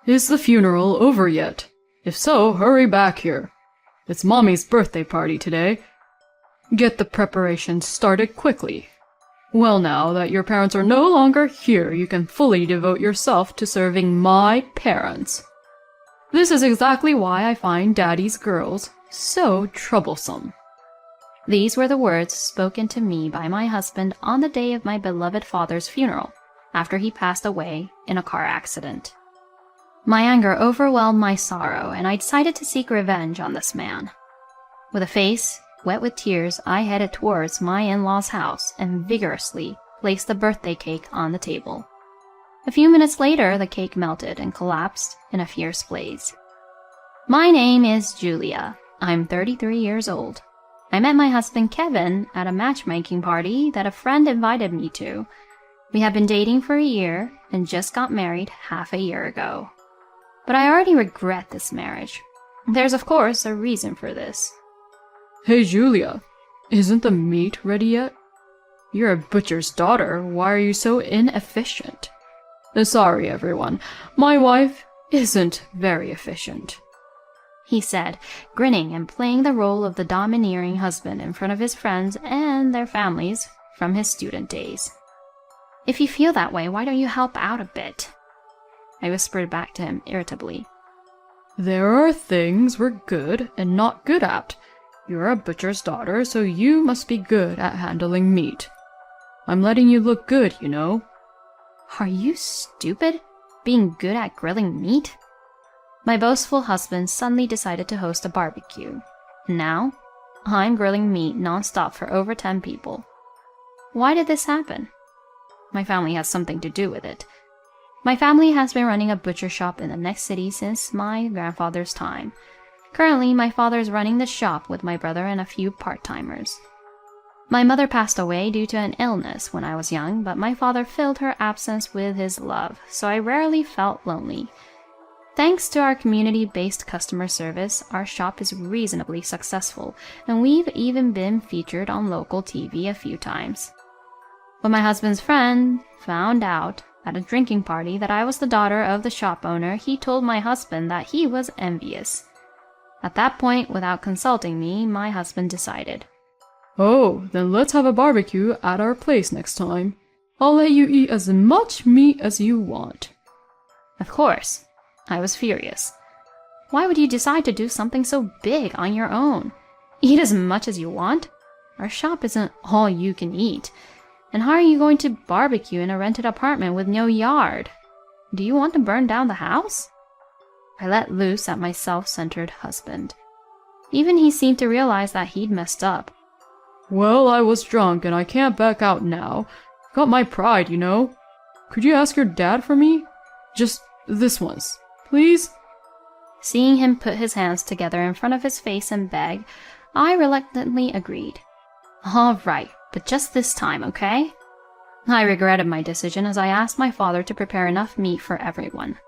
Is the funeral over yet? If so, hurry back here. It's Mommy's birthday party today. Get the preparations started quickly. Well, now that your parents are no longer here, you can fully devote yourself to serving my parents. This is exactly why I find Daddy's girls so troublesome." These were the words spoken to me by my husband on the day of my beloved father's funeral, after he passed away in a car accident. My anger overwhelmed my sorrow, and I decided to seek revenge on this man. With a face wet with tears, I headed towards my in-laws' house and vigorously placed the birthday cake on the table. A few minutes later, the cake melted and collapsed in a fierce blaze. My name is Julia. I'm 33 years old. I met my husband Kevin at a matchmaking party that a friend invited me to. We have been dating for a year and just got married half a year ago. But I already regret this marriage. There's of course a reason for this. "Hey, Julia, isn't the meat ready yet? You're a butcher's daughter. Why are you so inefficient?" "Sorry, everyone. My wife isn't very efficient," he said, grinning and playing the role of the domineering husband in front of his friends and their families from his student days. "If you feel that way, why don't you help out a bit?" I whispered back to him irritably. "There are things we're good and not good at. You're a butcher's daughter, so you must be good at handling meat. I'm letting you look good, you know." Are you stupid? Being good at grilling meat? My boastful husband suddenly decided to host a barbecue. Now, I'm grilling meat non-stop for over 10 people. Why did this happen? My family has something to do with it. My family has been running a butcher shop in the next city since my grandfather's time. Currently, my father is running the shop with my brother and a few part-timers. My mother passed away due to an illness when I was young, but my father filled her absence with his love, so I rarely felt lonely. Thanks to our community-based customer service, our shop is reasonably successful, and we've even been featured on local TV a few times. When my husband's friend found out at a drinking party that I was the daughter of the shop owner, he told my husband that he was envious. At that point, without consulting me, my husband decided, "Oh, then let's have a barbecue at our place next time. I'll let you eat as much meat as you want." Of course, I was furious. Why would you decide to do something so big on your own? Eat as much as you want? Our shop isn't all you can eat. And how are you going to barbecue in a rented apartment with no yard? Do you want to burn down the house? I let loose at my self-centered husband. Even he seemed to realize that he'd messed up. "Well, I was drunk and I can't back out now. Got my pride, you know. Could you ask your dad for me? Just this once, please?" Seeing him put his hands together in front of his face and beg, I reluctantly agreed. "All right, but just this time, okay?" I regretted my decision as I asked my father to prepare enough meat for everyone.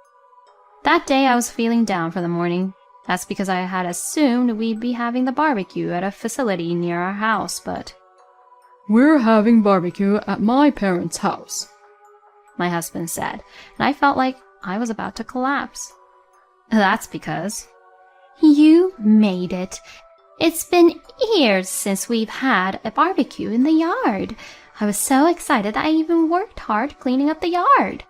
That day I was feeling down for the morning. That's because I had assumed we'd be having the barbecue at a facility near our house, but... "We're having barbecue at my parents' house," my husband said, and I felt like I was about to collapse. That's because... You made it. It's been years since we've had a barbecue in the yard. I was so excited that I even worked hard cleaning up the yard,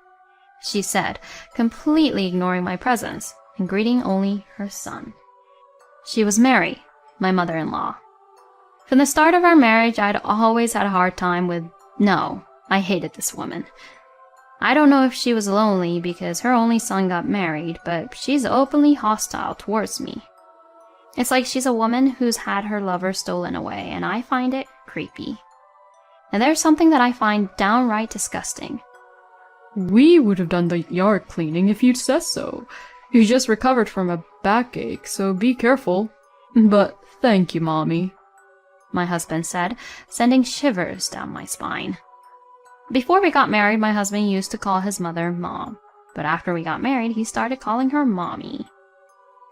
she said, completely ignoring my presence and greeting only her son. She was Mary, my mother-in-law. From the start of our marriage, I'd always had a hard time with... No, I hated this woman. I don't know if she was lonely because her only son got married, but she's openly hostile towards me. It's like she's a woman who's had her lover stolen away, and I find it creepy. And there's something that I find downright disgusting. "We would have done the yard cleaning if you'd said so. You just recovered from a backache, so be careful. But thank you, Mommy," my husband said, sending shivers down my spine. Before we got married, my husband used to call his mother Mom, but after we got married, he started calling her Mommy.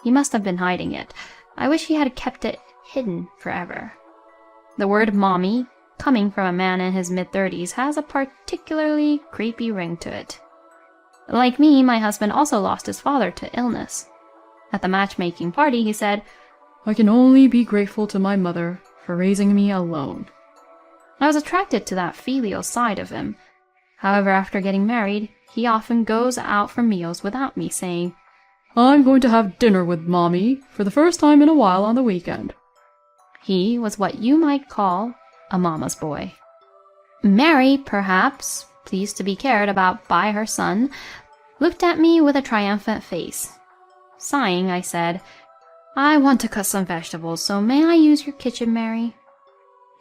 He must have been hiding it. I wish he had kept it hidden forever. The word Mommy, coming from a man in his mid-30s, has a particularly creepy ring to it. Like me, my husband also lost his father to illness. At the matchmaking party, he said, I can only be grateful to my mother for raising me alone. I was attracted to that filial side of him. However, after getting married, he often goes out for meals without me, saying, I'm going to have dinner with Mommy for the first time in a while on the weekend. He was what you might call a mama's boy. Mary, perhaps, pleased to be cared about by her son, looked at me with a triumphant face. Sighing, I said, I want to cut some vegetables, so may I use your kitchen, Mary?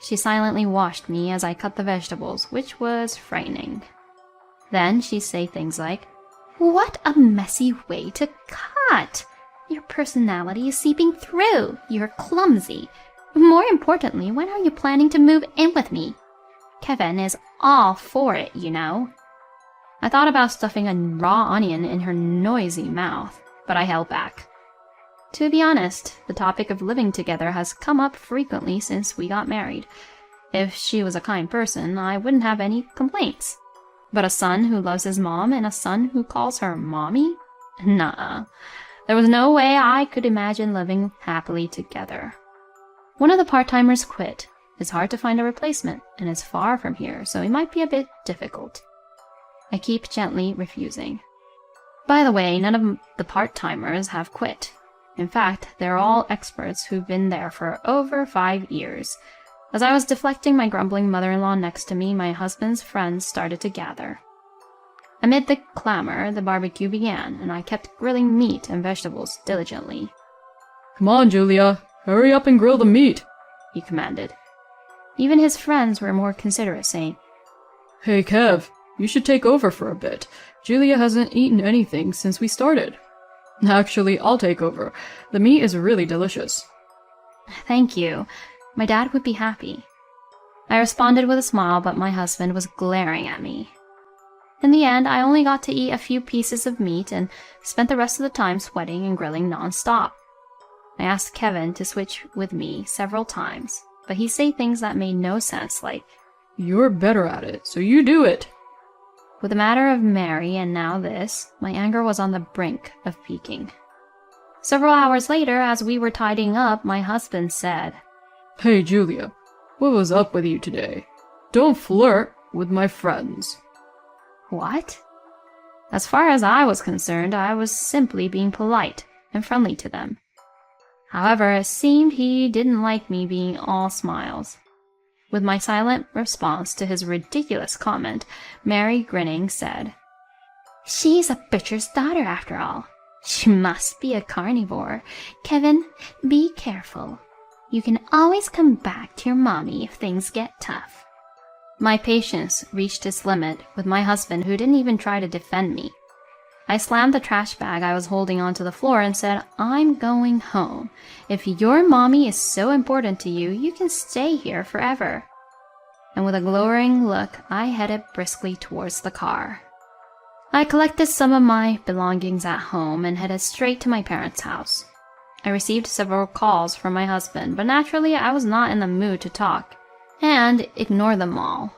She silently watched me as I cut the vegetables, which was frightening. Then she'd say things like, What a messy way to cut! Your personality is seeping through. You're clumsy. More importantly, when are you planning to move in with me? Kevin is all for it, you know. I thought about stuffing a raw onion in her noisy mouth, but I held back. To be honest, the topic of living together has come up frequently since we got married. If she was a kind person, I wouldn't have any complaints. But a son who loves his mom and a son who calls her mommy? Nuh-uh. There was no way I could imagine living happily together. One of the part-timers quit. It's hard to find a replacement, and it's far from here, so it might be a bit difficult. I keep gently refusing. By the way, none of the part-timers have quit. In fact, they're all experts who've been there for over 5 years. As I was deflecting my grumbling mother-in-law next to me, my husband's friends started to gather. Amid the clamor, the barbecue began, and I kept grilling meat and vegetables diligently. Come on, Julia. Hurry up and grill the meat, he commanded. Even his friends were more considerate, saying, Hey, Kev, you should take over for a bit. Julia hasn't eaten anything since we started. Actually, I'll take over. The meat is really delicious. Thank you. My dad would be happy. I responded with a smile, but my husband was glaring at me. In the end, I only got to eat a few pieces of meat and spent the rest of the time sweating and grilling non-stop. I asked Kevin to switch with me several times, but he said things that made no sense, like, You're better at it, so you do it. With the matter of Mary and now this, my anger was on the brink of peaking. Several hours later, as we were tidying up, my husband said, Hey, Julia, what was up with you today? Don't flirt with my friends. What? As far as I was concerned, I was simply being polite and friendly to them. However, it seemed he didn't like me being all smiles. With my silent response to his ridiculous comment, Mary, grinning, said, She's a butcher's daughter, after all. She must be a carnivore. Kevin, be careful. You can always come back to your mommy if things get tough. My patience reached its limit with my husband, who didn't even try to defend me. I slammed the trash bag I was holding onto the floor and said, I'm going home. If your mommy is so important to you, you can stay here forever. And with a glowering look, I headed briskly towards the car. I collected some of my belongings at home and headed straight to my parents' house. I received several calls from my husband, but naturally I was not in the mood to talk, and ignored them all.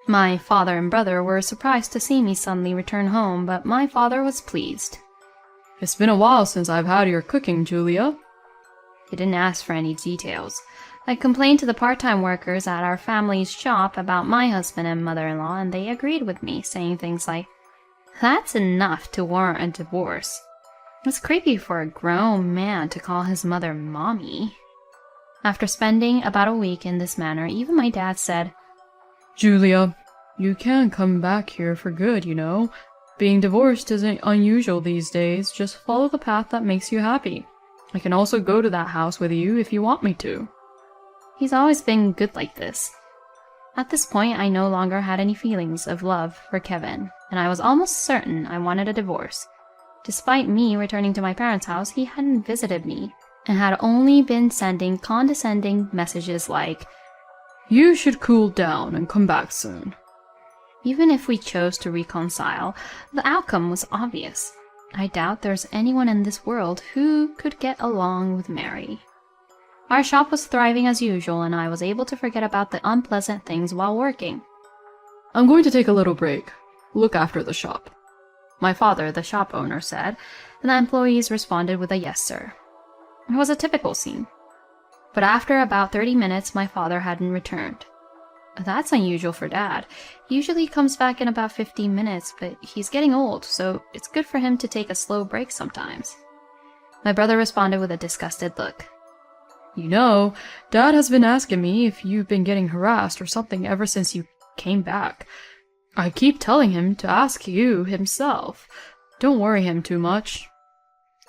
My father and brother were surprised to see me suddenly return home, but my father was pleased. It's been a while since I've had your cooking, Julia. He didn't ask for any details. I complained to the part-time workers at our family's shop about my husband and mother-in-law, and they agreed with me, saying things like, That's enough to warrant a divorce. It's creepy for a grown man to call his mother mommy. After spending about a week in this manner, even my dad said, Julia, you can come back here for good, you know. Being divorced isn't unusual these days. Just follow the path that makes you happy. I can also go to that house with you if you want me to. He's always been good like this. At this point, I no longer had any feelings of love for Kevin, and I was almost certain I wanted a divorce. Despite me returning to my parents' house, he hadn't visited me, and had only been sending condescending messages like, You should cool down and come back soon. Even if we chose to reconcile, the outcome was obvious. I doubt there's anyone in this world who could get along with Mary. Our shop was thriving as usual, and I was able to forget about the unpleasant things while working. I'm going to take a little break. Look after the shop. my father, the shop owner, said, and the employees responded with a yes, sir. It was a typical scene. But after about 30 minutes, my father hadn't returned. That's unusual for Dad. He usually comes back in about 15 minutes, but he's getting old, so it's good for him to take a slow break sometimes. My brother responded with a disgusted look. You know, Dad has been asking me if you've been getting harassed or something ever since you came back. I keep telling him to ask you himself. Don't worry him too much.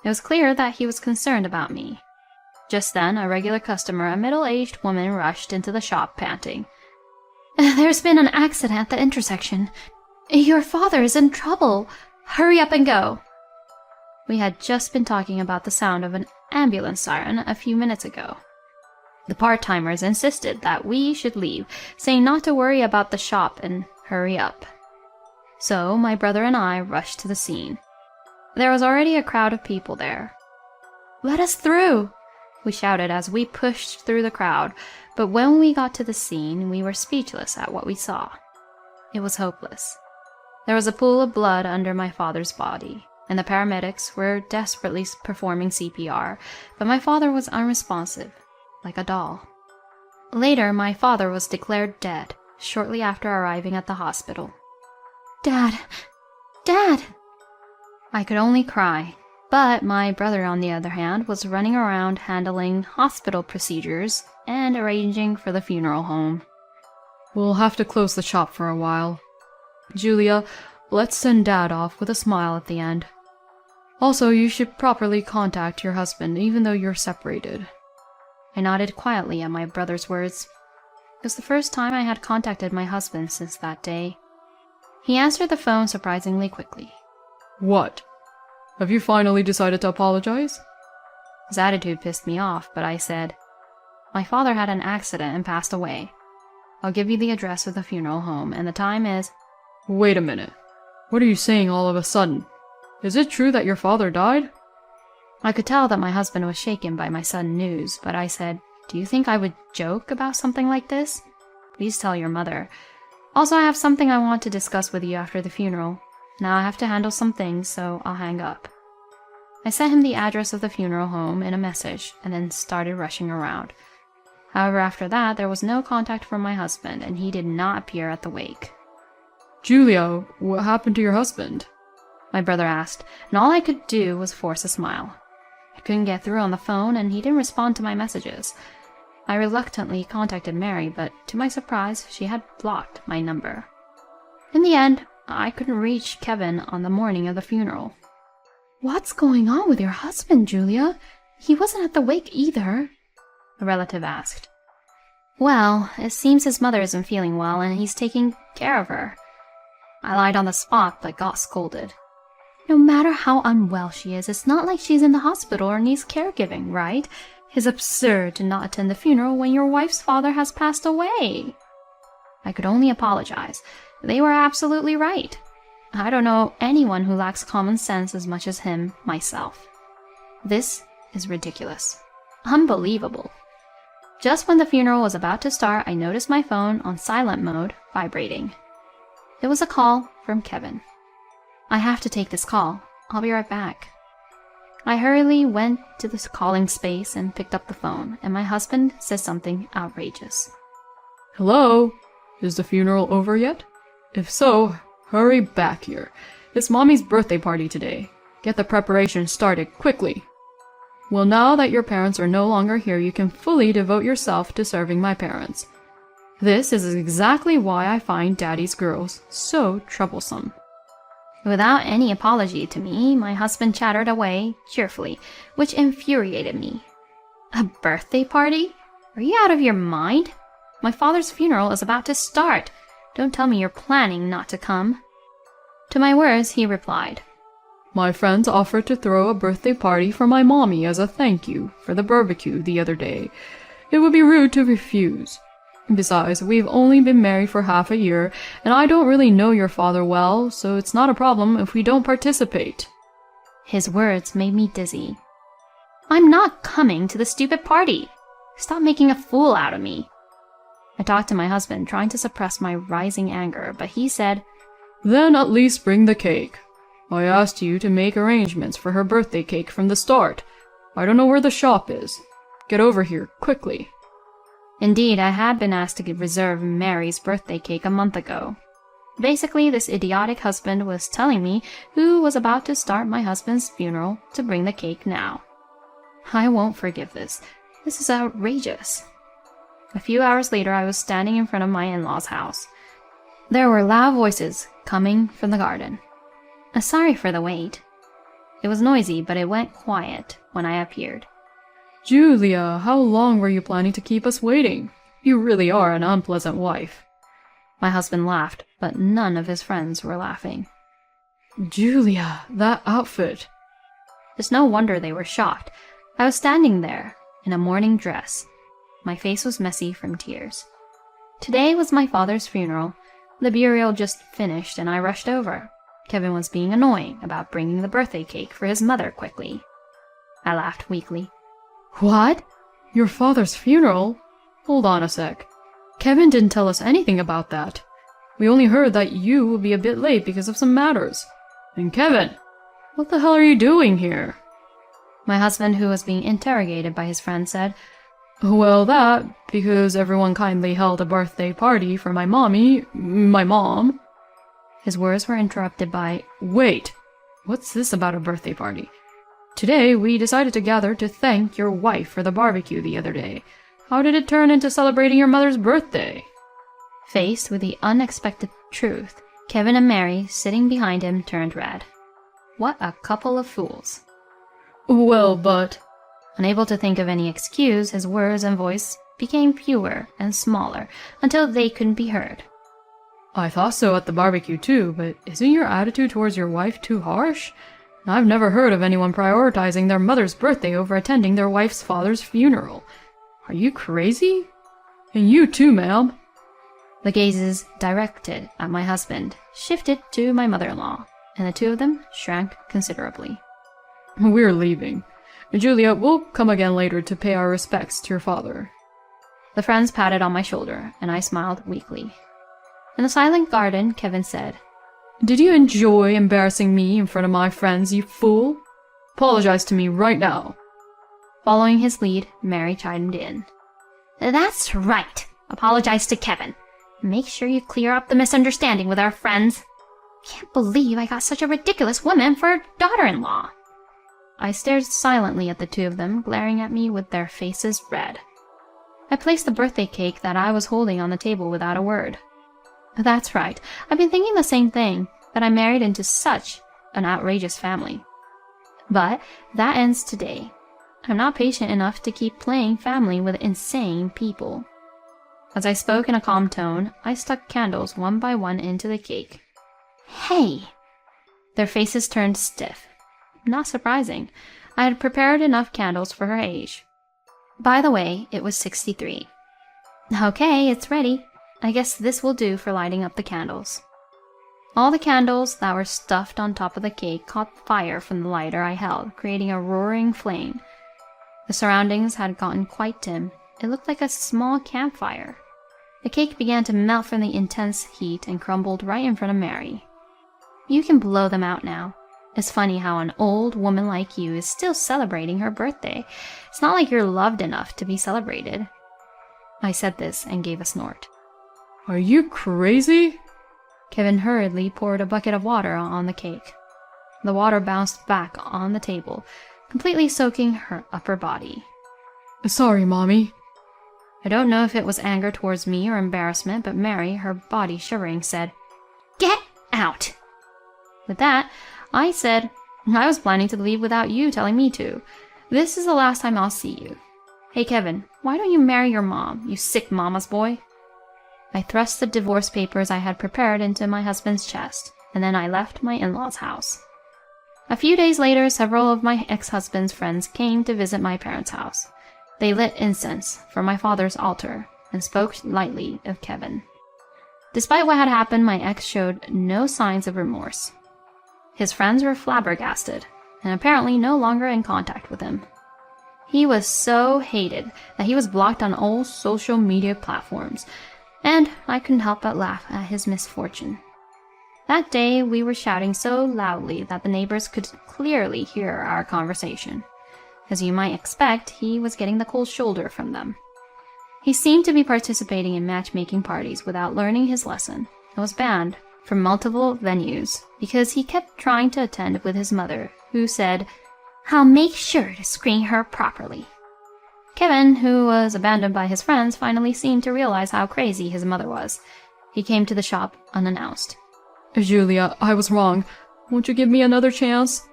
It was clear that he was concerned about me. Just then, a regular customer, a middle-aged woman, rushed into the shop, panting. There's been an accident at the intersection. Your father is in trouble. Hurry up and go. We had just been talking about the sound of an ambulance siren a few minutes ago. The part-timers insisted that we should leave, saying not to worry about the shop and hurry up. So my brother and I rushed to the scene. There was already a crowd of people there. Let us through, we shouted as we pushed through the crowd, but when we got to the scene, we were speechless at what we saw. It was hopeless. There was a pool of blood under my father's body, and the paramedics were desperately performing CPR, but my father was unresponsive, like a doll. Later, my father was declared dead, shortly after arriving at the hospital. Dad! Dad! I could only cry, but my brother, on the other hand, was running around handling hospital procedures and arranging for the funeral home. We'll have to close the shop for a while. Julia, let's send Dad off with a smile at the end. Also, you should properly contact your husband, even though you're separated. I nodded quietly at my brother's words. It was the first time I had contacted my husband since that day. He answered the phone surprisingly quickly. What? Have you finally decided to apologize? His attitude pissed me off, but I said, My father had an accident and passed away. I'll give you the address of the funeral home, and the time is... Wait a minute. What are you saying all of a sudden? Is it true that your father died? I could tell that my husband was shaken by my sudden news, but I said, Do you think I would joke about something like this? Please tell your mother. Also, I have something I want to discuss with you after the funeral. Now I have to handle some things, so I'll hang up. I sent him the address of the funeral home in a message, and then started rushing around. However, after that, there was no contact from my husband, and he did not appear at the wake. Julia, what happened to your husband? My brother asked, and all I could do was force a smile. I couldn't get through on the phone, and he didn't respond to my messages. I reluctantly contacted Mary, but to my surprise, she had blocked my number. In the end, I couldn't reach Kevin on the morning of the funeral. What's going on with your husband, Julia? He wasn't at the wake either, a relative asked. Well, it seems his mother isn't feeling well, and he's taking care of her. I lied on the spot, but got scolded. No matter how unwell she is, it's not like she's in the hospital or needs caregiving, right? It's absurd to not attend the funeral when your wife's father has passed away. I could only apologize. They were absolutely right. I don't know anyone who lacks common sense as much as him, myself. This is ridiculous. Unbelievable. Just when the funeral was about to start, I noticed my phone on silent mode vibrating. It was a call from Kevin. I have to take this call. I'll be right back. I hurriedly went to the calling space and picked up the phone, and my husband said something outrageous. Hello? Is the funeral over yet? If so, hurry back here. It's Mommy's birthday party today. Get the preparation started quickly. Well, now that your parents are no longer here, you can fully devote yourself to serving my parents. This is exactly why I find Daddy's girls so troublesome. Without any apology to me, my husband chattered away cheerfully, which infuriated me. A birthday party? Are you out of your mind? My father's funeral is about to start. Don't tell me you're planning not to come. To my words, he replied, My friends offered to throw a birthday party for my mommy as a thank you for the barbecue the other day. It would be rude to refuse. Besides, we've only been married for half a year, and I don't really know your father well, so it's not a problem if we don't participate. His words made me dizzy. I'm not coming to the stupid party. Stop making a fool out of me. I talked to my husband, trying to suppress my rising anger, but he said, Then at least bring the cake. I asked you to make arrangements for her birthday cake from the start. I don't know where the shop is. Get over here, quickly. Indeed, I had been asked to reserve Mary's birthday cake a month ago. Basically, this idiotic husband was telling me who was about to start my husband's funeral to bring the cake now. I won't forgive this. This is outrageous. A few hours later, I was standing in front of my in-laws' house. There were loud voices coming from the garden. Sorry for the wait. It was noisy, but it went quiet when I appeared. Julia, how long were you planning to keep us waiting? You really are an unpleasant wife. My husband laughed, but none of his friends were laughing. Julia, that outfit. It's no wonder they were shocked. I was standing there in a morning dress. My face was messy from tears. Today was my father's funeral. The burial just finished and I rushed over. Kevin was being annoying about bringing the birthday cake for his mother quickly. I laughed weakly. What? Your father's funeral? Hold on a sec. Kevin didn't tell us anything about that. We only heard that you will be a bit late because of some matters. And Kevin, what the hell are you doing here? My husband, who was being interrogated by his friend, said, Well, that, because everyone kindly held a birthday party for my mom. His words were interrupted by, Wait, what's this about a birthday party? Today we decided to gather to thank your wife for the barbecue the other day. How did it turn into celebrating your mother's birthday? Faced with the unexpected truth, Kevin and Mary, sitting behind him, turned red. What a couple of fools. Well, but... Unable to think of any excuse, his words and voice became fewer and smaller until they couldn't be heard. I thought so at the barbecue too, but isn't your attitude towards your wife too harsh? I've never heard of anyone prioritizing their mother's birthday over attending their wife's father's funeral. Are you crazy? And you too, ma'am. The gazes directed at my husband shifted to my mother-in-law, and the two of them shrank considerably. We're leaving. Julia, we'll come again later to pay our respects to your father. The friends patted on my shoulder, and I smiled weakly. In the silent garden, Kevin said, Did you enjoy embarrassing me in front of my friends, you fool? Apologize to me right now. Following his lead, Mary chimed in. That's right. Apologize to Kevin. Make sure you clear up the misunderstanding with our friends. Can't believe I got such a ridiculous woman for a daughter-in-law. I stared silently at the two of them, glaring at me with their faces red. I placed the birthday cake that I was holding on the table without a word. That's right. I've been thinking the same thing, that I married into such an outrageous family. But that ends today. I'm not patient enough to keep playing family with insane people. As I spoke in a calm tone, I stuck candles one by one into the cake. Hey! Their faces turned stiff. Not surprising. I had prepared enough candles for her age. By the way, it was 63. Okay, it's ready. I guess this will do for lighting up the candles. All the candles that were stuffed on top of the cake caught fire from the lighter I held, creating a roaring flame. The surroundings had gotten quite dim. It looked like a small campfire. The cake began to melt from the intense heat and crumbled right in front of Mary. You can blow them out now. It's funny how an old woman like you is still celebrating her birthday. It's not like you're loved enough to be celebrated. I said this and gave a snort. Are you crazy? Kevin hurriedly poured a bucket of water on the cake. The water bounced back on the table, completely soaking her upper body. Sorry, Mommy. I don't know if it was anger towards me or embarrassment, but Mary, her body shivering, said, Get out! With that, I said, I was planning to leave without you telling me to. This is the last time I'll see you. Hey, Kevin, why don't you marry your mom, you sick mama's boy? I thrust the divorce papers I had prepared into my husband's chest, and then I left my in-laws' house. A few days later, several of my ex-husband's friends came to visit my parents' house. They lit incense from my father's altar and spoke lightly of Kevin. Despite what had happened, my ex showed no signs of remorse. His friends were flabbergasted, and apparently no longer in contact with him. He was so hated that he was blocked on all social media platforms, and I couldn't help but laugh at his misfortune. That day, we were shouting so loudly that the neighbors could clearly hear our conversation. As you might expect, he was getting the cold shoulder from them. He seemed to be participating in matchmaking parties without learning his lesson and was banned from multiple venues because he kept trying to attend with his mother, who said, "I'll make sure to screen her properly." Kevin, who was abandoned by his friends, finally seemed to realize how crazy his mother was. He came to the shop unannounced. Julia, I was wrong. Won't you give me another chance?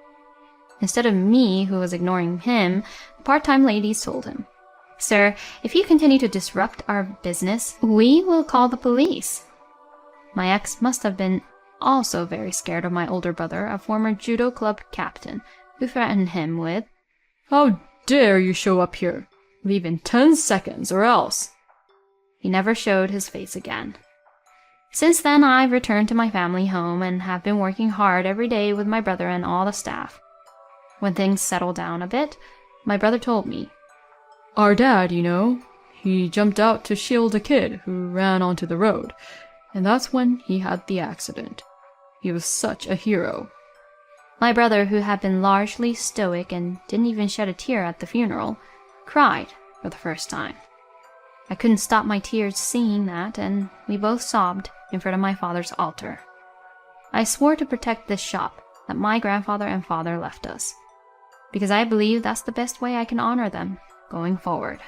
Instead of me, who was ignoring him, the part-time ladies told him, "Sir, if you continue to disrupt our business, we will call the police." My ex must have been also very scared of my older brother, a former judo club captain, who threatened him with, How dare you show up here? Leave in 10 seconds or else. He never showed his face again. Since then, I've returned to my family home and have been working hard every day with my brother and all the staff. When things settled down a bit, my brother told me, Our dad, you know, he jumped out to shield a kid who ran onto the road, and that's when he had the accident. He was such a hero. My brother, who had been largely stoic and didn't even shed a tear at the funeral, cried for the first time. I couldn't stop my tears seeing that, and we both sobbed in front of my father's altar. I swore to protect this shop that my grandfather and father left us, because I believe that's the best way I can honor them going forward.